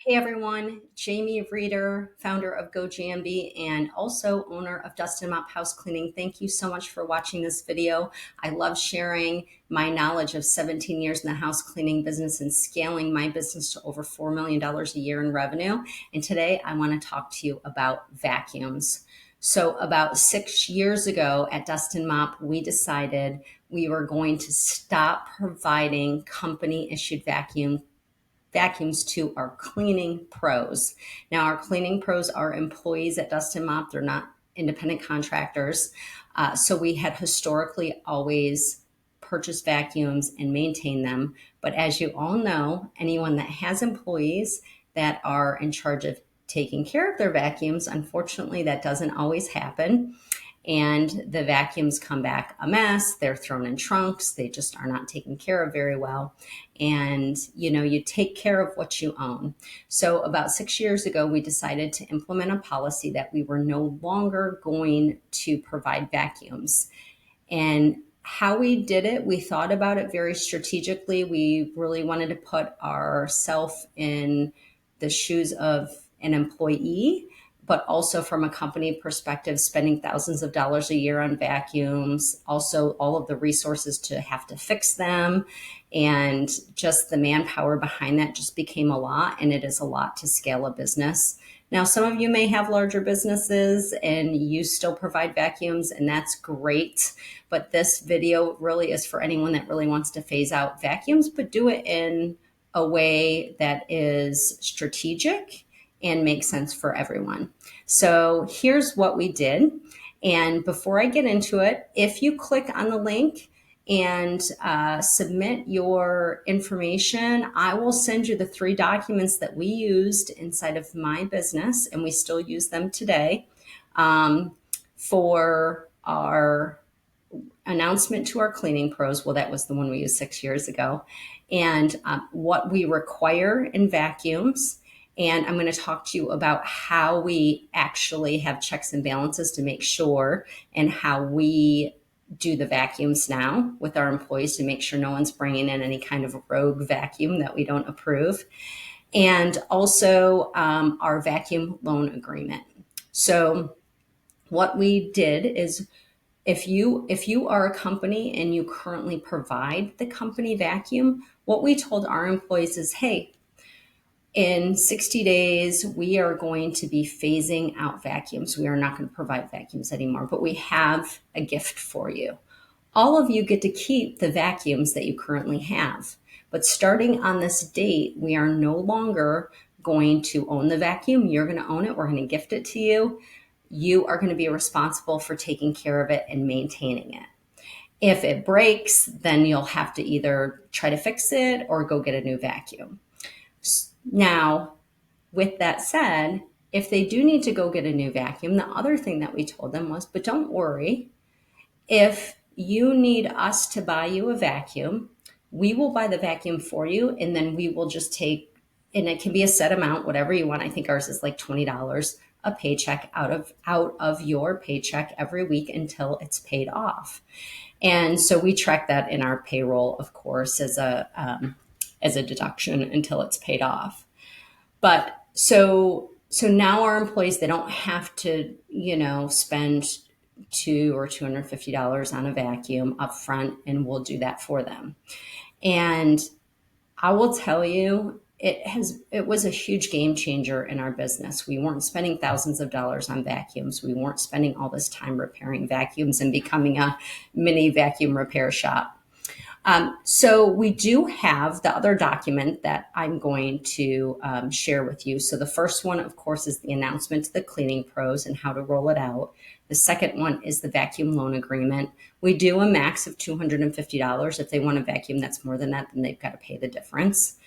Hey everyone, Jamie Reeder, founder of GoGMB and also owner of Dustin Mop House Cleaning. Thank you so much for watching this video. I love sharing my knowledge of 17 years in the house cleaning business and scaling my business to over $4 million a year in revenue. And today I want to talk to you about vacuums. So about 6 years ago at Dustin Mop, we decided we were going to stop providing company issued vacuums to our cleaning pros. Now, our cleaning pros are employees at Dustin Mop. They're not independent contractors. So we had historically always purchased vacuums and maintained them. But as you all know, anyone that has employees that are in charge of taking care of their vacuums, unfortunately, that doesn't always happen. And the vacuums come back a mess. They're thrown in trunks. They just are not taken care of very well. And, you take care of what you own. So about 6 years ago, we decided to implement a policy that we were no longer going to provide vacuums. And how we did it, we thought about it very strategically. We really wanted to put ourselves in the shoes of an employee, but also from a company perspective, spending thousands of dollars a year on vacuums, also all of the resources to have to fix them, and just the manpower behind that just became a lot, and it is a lot to scale a business. Now, some of you may have larger businesses and you still provide vacuums, and that's great. But this video really is for anyone that really wants to phase out vacuums, but do it in a way that is strategic and makes sense for everyone. So here's what we did. And before I get into it, if you click on the link and submit your information, I will send you the 3 documents that we used inside of my business, and we still use them today, for our announcement to our cleaning pros. Well, that was the one we used 6 years ago. And what we require in vacuums. And I'm going to talk to you about how we actually have checks and balances to make sure, and how we do the vacuums now with our employees to make sure no one's bringing in any kind of rogue vacuum that we don't approve. And also our vacuum loan agreement. So what we did is, if you are a company and you currently provide the company vacuum, what we told our employees is, hey, in 60 days, we are going to be phasing out vacuums. We are not going to provide vacuums anymore, but we have a gift for you. All of you get to keep the vacuums that you currently have. But starting on this date, we are no longer going to own the vacuum. You're going to own it. We're going to gift it to you. You are going to be responsible for taking care of it and maintaining it. If it breaks, then you'll have to either try to fix it or go get a new vacuum. Now, with that said, if they do need to go get a new vacuum, the other thing that we told them was, but don't worry, if you need us to buy you a vacuum, we will buy the vacuum for you, and then we will just take, and it can be a set amount, whatever you want. I think ours is like $20 a paycheck out of your paycheck every week until it's paid off. And so we track that in our payroll, of course, as a deduction until it's paid off. But so now our employees, they don't have to, spend $200 or $250 on a vacuum up front, and we'll do that for them. And I will tell you, it was a huge game changer in our business. We weren't spending thousands of dollars on vacuums. We weren't spending all this time repairing vacuums and becoming a mini vacuum repair shop. So we do have the other document that I'm going to share with you. So the first one, of course, is the announcement to the cleaning pros and how to roll it out. The second one is the vacuum loan agreement. We do a max of $250. If they want a vacuum that's more than that, then they've got to pay the difference.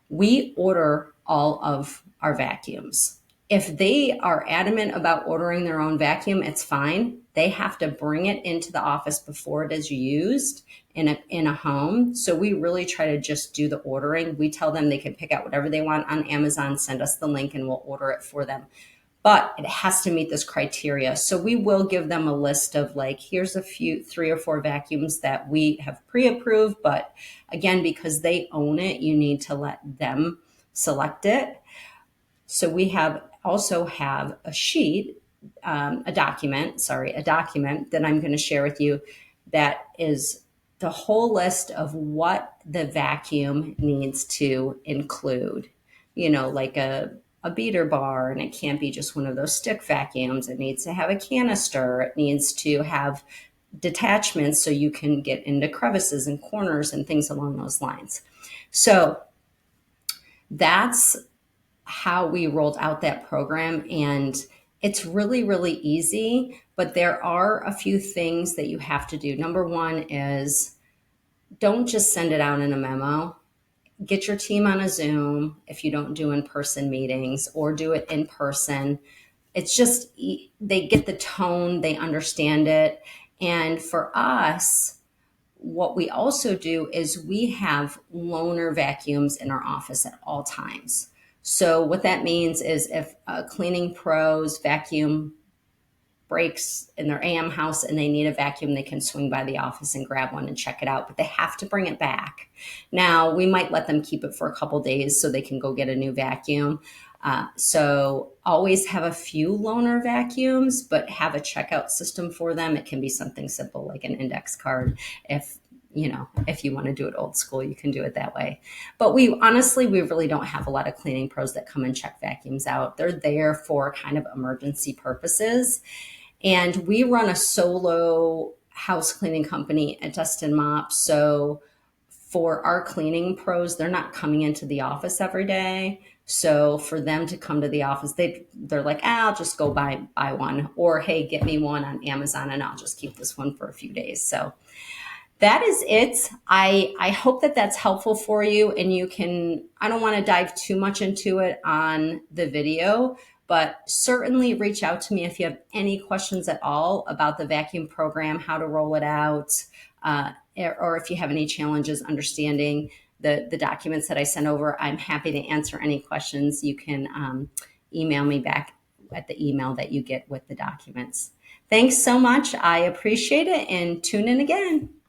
We order all of our vacuums. If they are adamant about ordering their own vacuum, it's fine. They have to bring it into the office before it is used in a home. So we really try to just do the ordering. We tell them they can pick out whatever they want on Amazon, send us the link, and we'll order it for them. But it has to meet this criteria. So we will give them a list of, like, here's a few, 3 or 4 vacuums that we have pre-approved. But again, because they own it, you need to let them select it. So we also have a sheet, a document that I'm going to share with you that is the whole list of what the vacuum needs to include. Like a beater bar, and it can't be just one of those stick vacuums. It needs to have a canister. It needs to have detachments so you can get into crevices and corners and things along those lines. So that's how we rolled out that program. And it's really, really easy, but there are a few things that you have to do. Number one is don't just send it out in a memo. Get your team on a Zoom if you don't do in-person meetings, or do it in person. It's just, they get the tone, they understand it. And for us, what we also do is we have loaner vacuums in our office at all times. So what that means is if a cleaning pro's vacuum breaks in their AM house and they need a vacuum, they can swing by the office and grab one and check it out, but they have to bring it back. Now, we might let them keep it for a couple days so they can go get a new vacuum. So always have a few loaner vacuums, but have a checkout system for them. It can be something simple like an index card. If you want to do it old school, you can do it that way. But we really don't have a lot of cleaning pros that come and check vacuums out. They're there for kind of emergency purposes. And we run a solo house cleaning company at Dustin Mop. So for our cleaning pros, they're not coming into the office every day. So for them to come to the office, they're like, I'll just go buy one, or hey, get me one on Amazon and I'll just keep this one for a few days. So that is it. I hope that that's helpful for you, and I don't want to dive too much into it on the video, but certainly reach out to me if you have any questions at all about the vacuum program, how to roll it out, or if you have any challenges understanding the documents that I sent over. I'm happy to answer any questions. You can email me back at the email that you get with the documents. Thanks so much. I appreciate it, and tune in again.